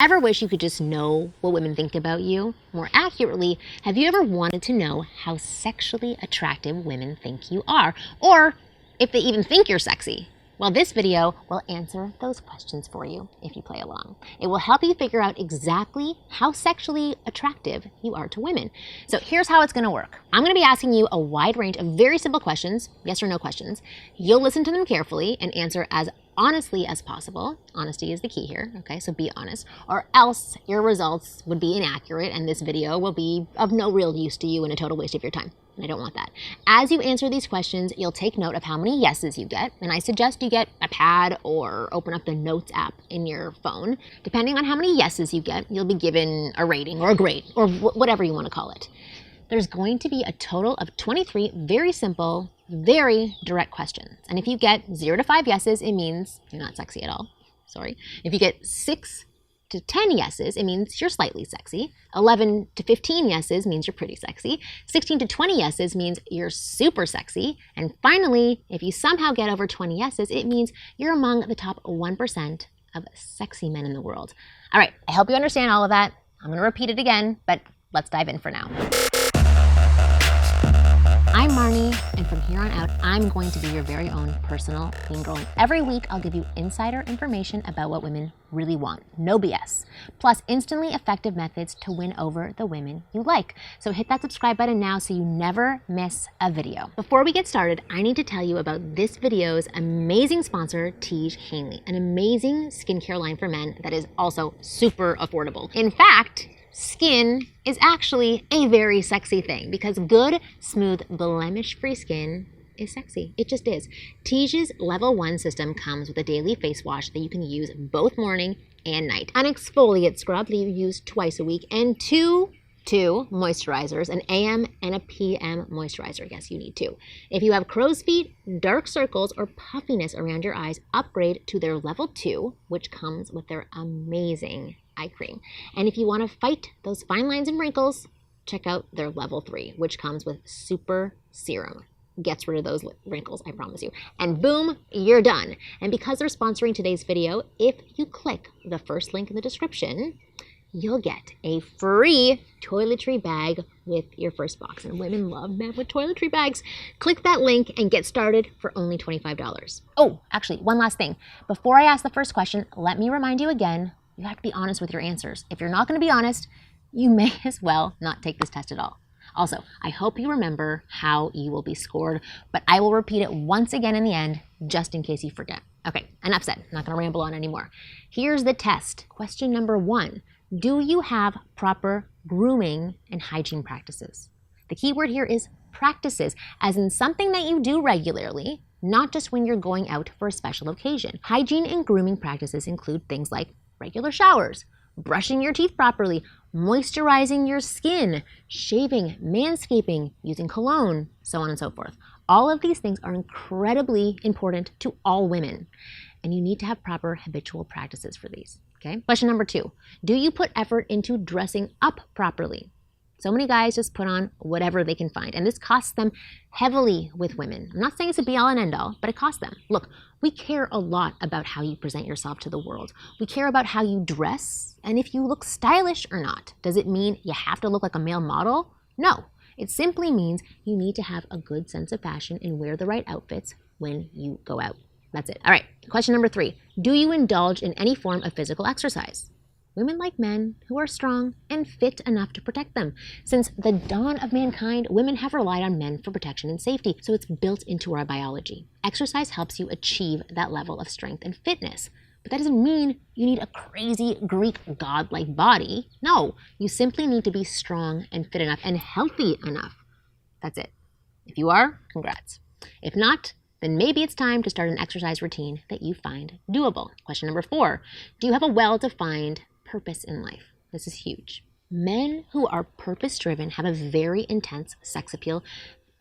Ever wish you could just know what women think about you? More accurately, have you ever wanted to know how sexually attractive women think you are? Or if they even think you're sexy? Well, this video will answer those questions for you if you play along. It will help you figure out exactly how sexually attractive you are to women. So here's how it's gonna work. I'm gonna be asking you a wide range of very simple questions, yes or no questions. You'll listen to them carefully and answer as honestly as possible. Honesty is the key here, okay? So be honest, or else your results would be inaccurate and this video will be of no real use to you and a total waste of your time. And I don't want that. As you answer these questions, you'll take note of how many yeses you get, and I suggest you get a pad or open up the Notes app in your phone. Depending on how many yeses you get, you'll be given a rating or a grade or whatever you want to call it. There's going to be a total of 23 very simple, very direct questions. And if you get 0 to 5 yeses, it means you're not sexy at all. Sorry. If you get 6 to 10 yeses, it means you're slightly sexy. 11 to 15 yeses means you're pretty sexy. 16 to 20 yeses means you're super sexy. And finally, if you somehow get over 20 yeses, it means you're among the top 1% of sexy men in the world. All right, I hope you understand all of that. I'm gonna repeat it again, but let's dive in for now. I'm Marni, and from here on out, I'm going to be your very own personal clean girl. And every week, I'll give you insider information about what women really want. No BS. Plus, instantly effective methods to win over the women you like. So hit that subscribe button now so you never miss a video. Before we get started, I need to tell you about this video's amazing sponsor, Tiege Hanley, an amazing skincare line for men that is also super affordable. In fact, skin is actually a very sexy thing because good, smooth, blemish-free skin is sexy. It just is. Tiege's Level 1 system comes with a daily face wash that you can use both morning and night, an exfoliate scrub that you use twice a week, and two moisturizers, an AM and a PM moisturizer. Yes, you need two. If you have crow's feet, dark circles, or puffiness around your eyes, upgrade to their Level 2, which comes with their amazing eye cream. And if you want to fight those fine lines and wrinkles, check out their Level 3, which comes with Super Serum. Gets rid of those wrinkles, I promise you. And boom, you're done. And because they're sponsoring today's video, if you click the first link in the description, you'll get a free toiletry bag with your first box. And women love men with toiletry bags. Click that link and get started for only $25. Oh, actually, one last thing. Before I ask the first question, let me remind you again, you have to be honest with your answers. If you're not going to be honest, you may as well not take this test at all. Also, I hope you remember how you will be scored, but I will repeat it once again in the end, just in case you forget. Okay, enough said. I'm not going to ramble on anymore. Here's the test. Question number 1. Do you have proper grooming and hygiene practices? The key word here is practices, as in something that you do regularly, not just when you're going out for a special occasion. Hygiene and grooming practices include things like regular showers, brushing your teeth properly, moisturizing your skin, shaving, manscaping, using cologne, so on and so forth. All of these things are incredibly important to all women, and you need to have proper habitual practices for these, okay? Question number 2, do you put effort into dressing up properly? So many guys just put on whatever they can find, and this costs them heavily with women. I'm not saying it's a be-all and end-all, but it costs them. Look, we care a lot about how you present yourself to the world. We care about how you dress and if you look stylish or not. Does it mean you have to look like a male model? No. It simply means you need to have a good sense of fashion and wear the right outfits when you go out. That's it. All right, question number 3. Do you indulge in any form of physical exercise? Women like men who are strong and fit enough to protect them. Since the dawn of mankind, women have relied on men for protection and safety, so it's built into our biology. Exercise helps you achieve that level of strength and fitness, but that doesn't mean you need a crazy Greek god-like body. No, you simply need to be strong and fit enough and healthy enough. That's it. If you are, congrats. If not, then maybe it's time to start an exercise routine that you find doable. Question number 4, do you have a well-defined purpose in life? This is huge. Men who are purpose-driven have a very intense sex appeal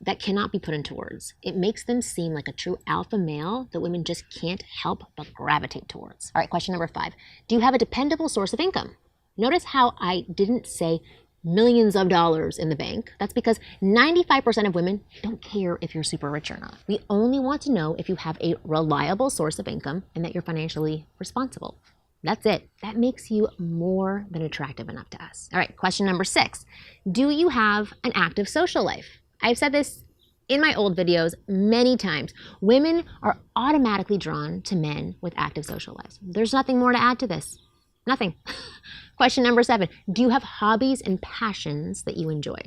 that cannot be put into words. It makes them seem like a true alpha male that women just can't help but gravitate towards. All right, question number 5. Do you have a dependable source of income? Notice how I didn't say millions of dollars in the bank. That's because 95% of women don't care if you're super rich or not. We only want to know if you have a reliable source of income and that you're financially responsible. That's it. That makes you more than attractive enough to us. All right, question number 6. Do you have an active social life? I've said this in my old videos many times. Women are automatically drawn to men with active social lives. There's nothing more to add to this. Nothing. Question number 7. Do you have hobbies and passions that you enjoy?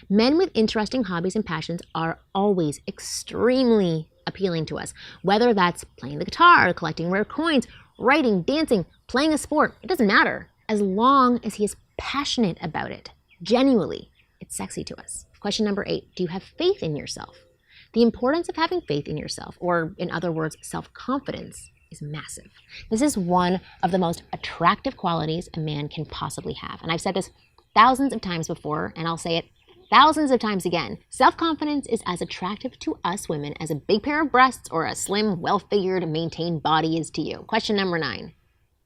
Men with interesting hobbies and passions are always extremely appealing to us, whether that's playing the guitar, collecting rare coins, writing, dancing, playing a sport. It doesn't matter. As long as he is passionate about it, genuinely, it's sexy to us. Question number 8, do you have faith in yourself? The importance of having faith in yourself, or in other words, self-confidence, is massive. This is one of the most attractive qualities a man can possibly have. And I've said this thousands of times before, and I'll say it thousands of times again. Self-confidence is as attractive to us women as a big pair of breasts or a slim, well-figured, maintained body is to you. Question number 9,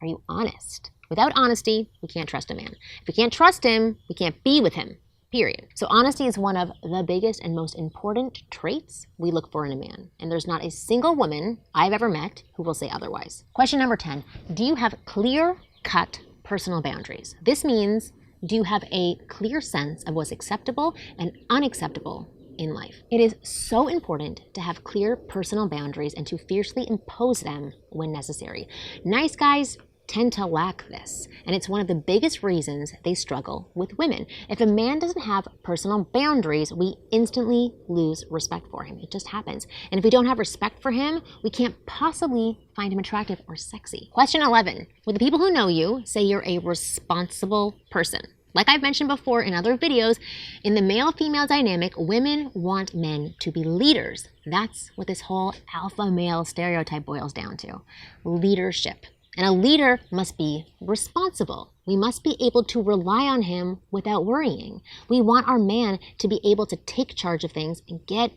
are you honest? Without honesty, we can't trust a man. If we can't trust him, we can't be with him. Period. So honesty is one of the biggest and most important traits we look for in a man. And there's not a single woman I've ever met who will say otherwise. Question number 10, do you have clear-cut personal boundaries? This means, do you have a clear sense of what's acceptable and unacceptable in life? It is so important to have clear personal boundaries and to fiercely impose them when necessary. Nice guys tend to lack this, and it's one of the biggest reasons they struggle with women. If a man doesn't have personal boundaries, we instantly lose respect for him. It just happens. And if we don't have respect for him, we can't possibly find him attractive or sexy. Question 11, will the people who know you say you're a responsible person? Like I've mentioned before in other videos, in the male-female dynamic, women want men to be leaders. That's what this whole alpha male stereotype boils down to. Leadership. And a leader must be responsible. We must be able to rely on him without worrying. We want our man to be able to take charge of things and get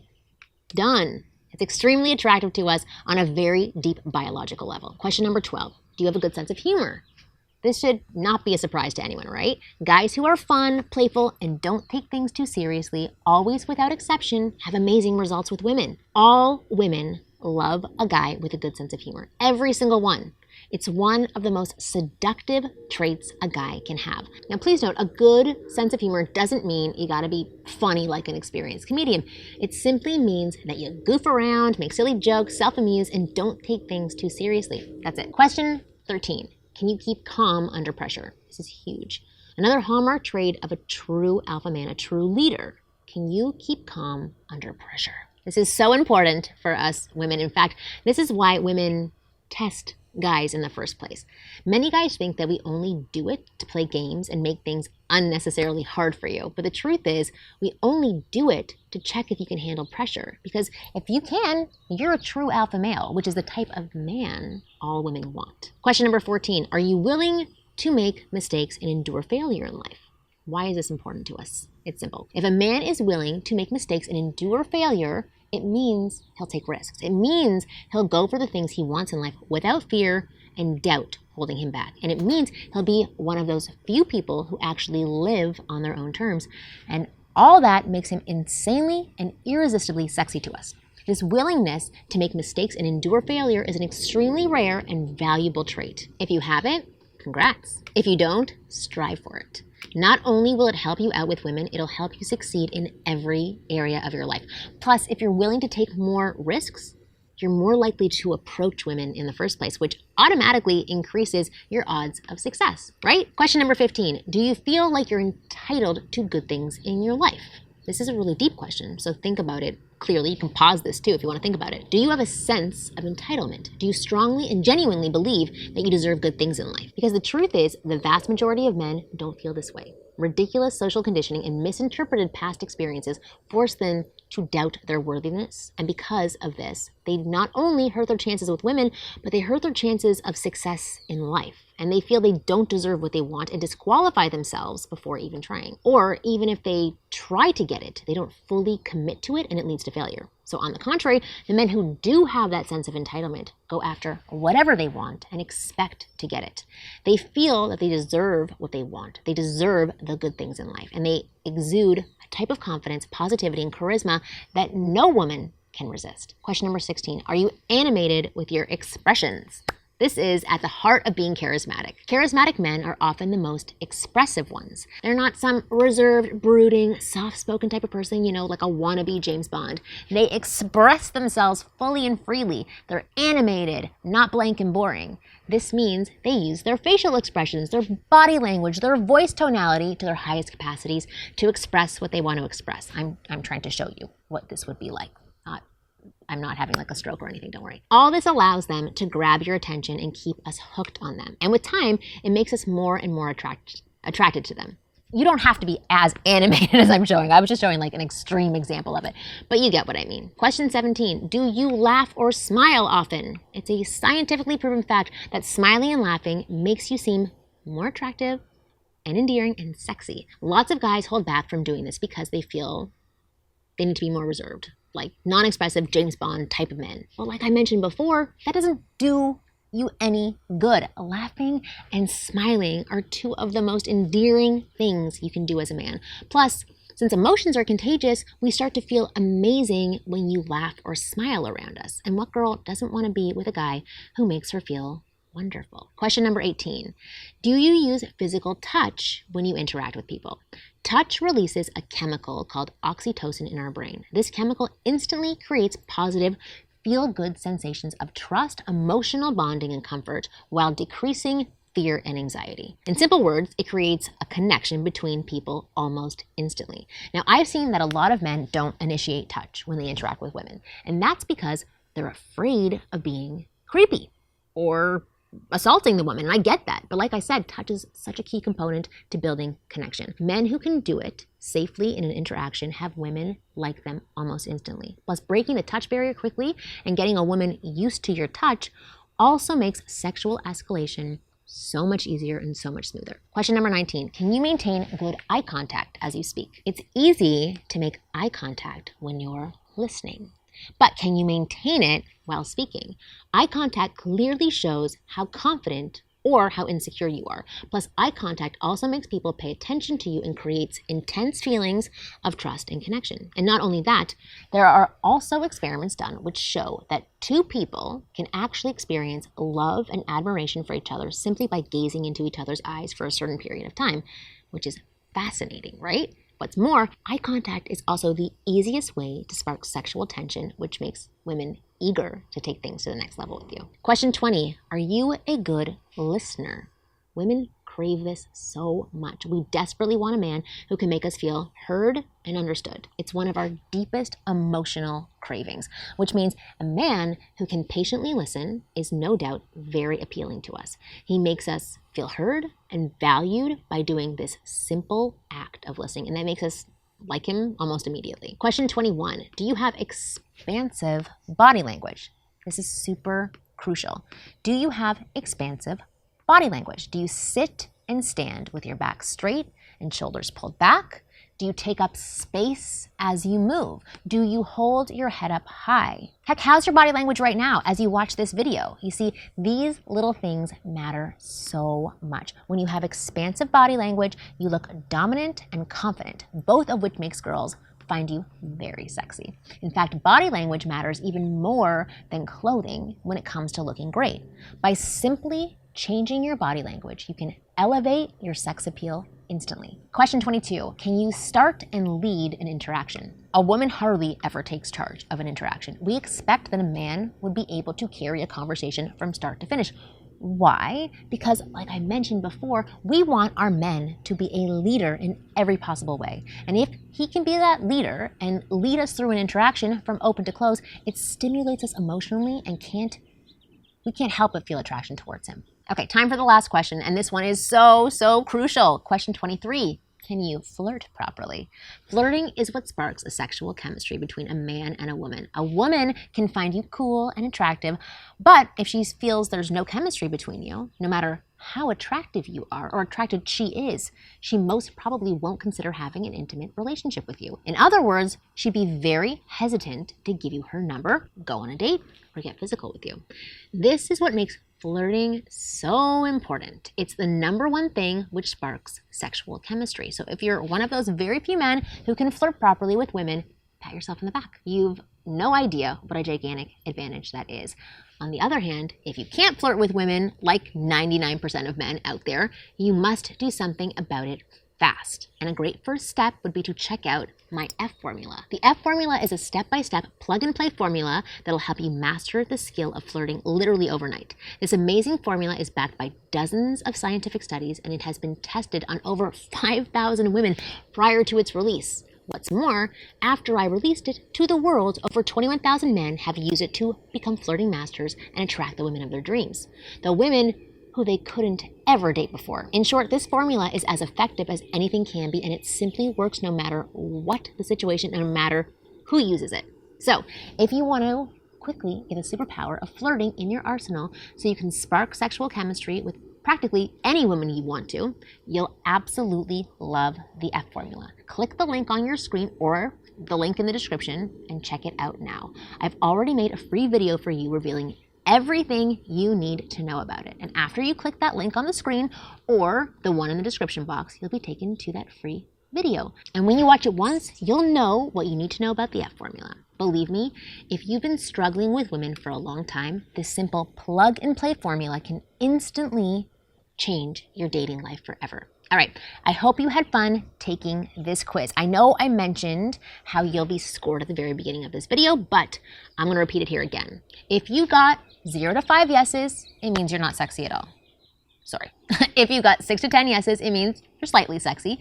done. It's extremely attractive to us on a very deep biological level. Question number 12, do you have a good sense of humor? This should not be a surprise to anyone, right? Guys who are fun, playful, and don't take things too seriously, always without exception, have amazing results with women. All women love a guy with a good sense of humor. Every single one. It's one of the most seductive traits a guy can have. Now, please note, a good sense of humor doesn't mean you gotta be funny like an experienced comedian. It simply means that you goof around, make silly jokes, self-amuse, and don't take things too seriously. That's it. Question 13. Can you keep calm under pressure? This is huge. Another hallmark trait of a true alpha man, a true leader. Can you keep calm under pressure? This is so important for us women. In fact, this is why women test guys in the first place. Many guys think that we only do it to play games and make things unnecessarily hard for you. But the truth is, we only do it to check if you can handle pressure. Because if you can, you're a true alpha male, which is the type of man all women want. Question number 14, are you willing to make mistakes and endure failure in life? Why is this important to us? It's simple. If a man is willing to make mistakes and endure failure, it means he'll take risks. It means he'll go for the things he wants in life without fear and doubt holding him back. And it means he'll be one of those few people who actually live on their own terms. And all that makes him insanely and irresistibly sexy to us. This willingness to make mistakes and endure failure is an extremely rare and valuable trait. If you have it, congrats. If you don't, strive for it. Not only will it help you out with women, it'll help you succeed in every area of your life. Plus, if you're willing to take more risks, you're more likely to approach women in the first place, which automatically increases your odds of success, right? Question number 15, do you feel like you're entitled to good things in your life? This is a really deep question, so think about it clearly. You can pause this too if you want to think about it. Do you have a sense of entitlement? Do you strongly and genuinely believe that you deserve good things in life? Because the truth is, the vast majority of men don't feel this way. Ridiculous social conditioning and misinterpreted past experiences force them to doubt their worthiness. And because of this, they not only hurt their chances with women, but they hurt their chances of success in life. And they feel they don't deserve what they want and disqualify themselves before even trying. Or even if they try to get it, they don't fully commit to it and it leads to failure. So on the contrary, the men who do have that sense of entitlement go after whatever they want and expect to get it. They feel that they deserve what they want. They deserve the good things in life. And they exude a type of confidence, positivity, and charisma that no woman can resist. Question number 16, are you animated with your expressions? This is at the heart of being charismatic. Charismatic men are often the most expressive ones. They're not some reserved, brooding, soft-spoken type of person, like a wannabe James Bond. They express themselves fully and freely. They're animated, not blank and boring. This means they use their facial expressions, their body language, their voice tonality to their highest capacities to express what they want to express. I'm trying to show you what this would be like. I'm not having like a stroke or anything, don't worry. All this allows them to grab your attention and keep us hooked on them. And with time, it makes us more and more attracted to them. You don't have to be as animated as I'm showing. I was just showing like an extreme example of it, but you get what I mean. Question 17, do you laugh or smile often? It's a scientifically proven fact that smiling and laughing makes you seem more attractive and endearing and sexy. Lots of guys hold back from doing this because they feel they need to be more reserved, like non-expressive James Bond type of men. But like I mentioned before, that doesn't do you any good. Laughing and smiling are two of the most endearing things you can do as a man. Plus, since emotions are contagious, we start to feel amazing when you laugh or smile around us. And what girl doesn't want to be with a guy who makes her feel wonderful? Question number 18. Do you use physical touch when you interact with people? Touch releases a chemical called oxytocin in our brain. This chemical instantly creates positive, feel-good sensations of trust, emotional bonding, and comfort while decreasing fear and anxiety. In simple words, it creates a connection between people almost instantly. Now, I've seen that a lot of men don't initiate touch when they interact with women, and that's because they're afraid of being creepy or assaulting the woman, and I get that. But like I said, touch is such a key component to building connection. Men who can do it safely in an interaction have women like them almost instantly. Plus, breaking the touch barrier quickly and getting a woman used to your touch also makes sexual escalation so much easier and so much smoother. Question number 19, can you maintain good eye contact as you speak? It's easy to make eye contact when you're listening, but can you maintain it while speaking? Eye contact clearly shows how confident or how insecure you are. Plus, eye contact also makes people pay attention to you and creates intense feelings of trust and connection. And not only that, there are also experiments done which show that two people can actually experience love and admiration for each other simply by gazing into each other's eyes for a certain period of time, which is fascinating, right? What's more, eye contact is also the easiest way to spark sexual tension, which makes women eager to take things to the next level with you. Question 20, are you a good listener? Women crave this so much. We desperately want a man who can make us feel heard and understood. It's one of our deepest emotional cravings, which means a man who can patiently listen is no doubt very appealing to us. He makes us feel heard and valued by doing this simple act of listening, and that makes us like him almost immediately. Question 21, do you have expansive body language? This is super crucial. Do you have expansive body language? Do you sit and stand with your back straight and shoulders pulled back? Do you take up space as you move? Do you hold your head up high? Heck, how's your body language right now as you watch this video? You see, these little things matter so much. When you have expansive body language, you look dominant and confident, both of which makes girls find you very sexy. In fact, body language matters even more than clothing when it comes to looking great. By simply changing your body language, you can elevate your sex appeal instantly. Question 22, can you start and lead an interaction? A woman hardly ever takes charge of an interaction. We expect that a man would be able to carry a conversation from start to finish. Why? Because, like I mentioned before, we want our men to be a leader in every possible way. And if he can be that leader and lead us through an interaction from open to close, it stimulates us emotionally and we can't help but feel attraction towards him. Okay, time for the last question, and this one is so crucial. Question 23, can you flirt properly? Flirting is what sparks a sexual chemistry between a man and a woman. A woman can find you cool and attractive, but if she feels there's no chemistry between you, no matter how attractive you are or attracted she is, she most probably won't consider having an intimate relationship with you. In other words, she'd be very hesitant to give you her number, go on a date, or get physical with you. This is what makes flirting so important. It's the number one thing which sparks sexual chemistry. So if you're one of those very few men who can flirt properly with women, pat yourself on the back. You've no idea what a gigantic advantage that is. On the other hand, if you can't flirt with women like 99% of men out there, you must do something about it fast. And a great first step would be to check out my F formula. The F formula is a step-by-step plug-and-play formula that'll help you master the skill of flirting literally overnight. This amazing formula is backed by dozens of scientific studies, and it has been tested on over 5,000 women prior to its release. What's more, after I released it to the world, over 21,000 men have used it to become flirting masters and attract the women of their dreams. The women who they couldn't ever date before. In short, this formula is as effective as anything can be, and it simply works no matter what the situation and no matter who uses it. So, if you want to quickly get a superpower of flirting in your arsenal so you can spark sexual chemistry with practically any woman you want to, you'll absolutely love the F formula. Click the link on your screen or the link in the description and check it out now. I've already made a free video for you revealing everything you need to know about it. And after you click that link on the screen or the one in the description box, you'll be taken to that free video. And when you watch it once, you'll know what you need to know about the F formula. Believe me, if you've been struggling with women for a long time, this simple plug-and-play formula can instantly change your dating life forever. All right, I hope you had fun taking this quiz. I know I mentioned how you'll be scored at the very beginning of this video, but I'm gonna repeat it here again. If you got 0 to 5 yeses, it means you're not sexy at all. Sorry. If you got 6 to 10 yeses, it means you're slightly sexy.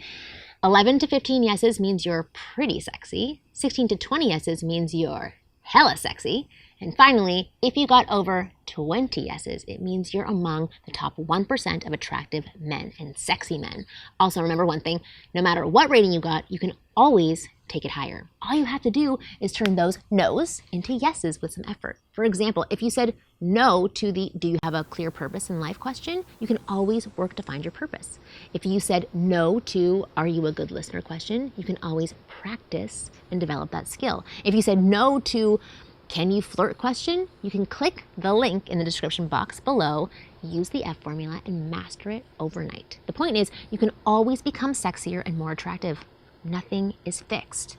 11 to 15 yeses means you're pretty sexy. 16 to 20 yeses means you're hella sexy. And finally, if you got over 20 yeses, it means you're among the top 1% of attractive men and sexy men. Also, remember one thing, no matter what rating you got, you can always take it higher. All you have to do is turn those no's into yeses with some effort. For example, if you said no to the "do you have a clear purpose in life" question, you can always work to find your purpose. If you said no to "are you a good listener" question, you can always practice and develop that skill. If you said no to "can you flirt" question, you can click the link in the description box below, use the F formula, and master it overnight. The point is, you can always become sexier and more attractive. Nothing is fixed.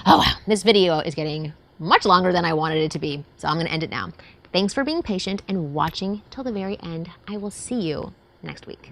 Oh wow, this video is getting much longer than I wanted it to be, so I'm gonna end it now. Thanks for being patient and watching till the very end. I will see you next week.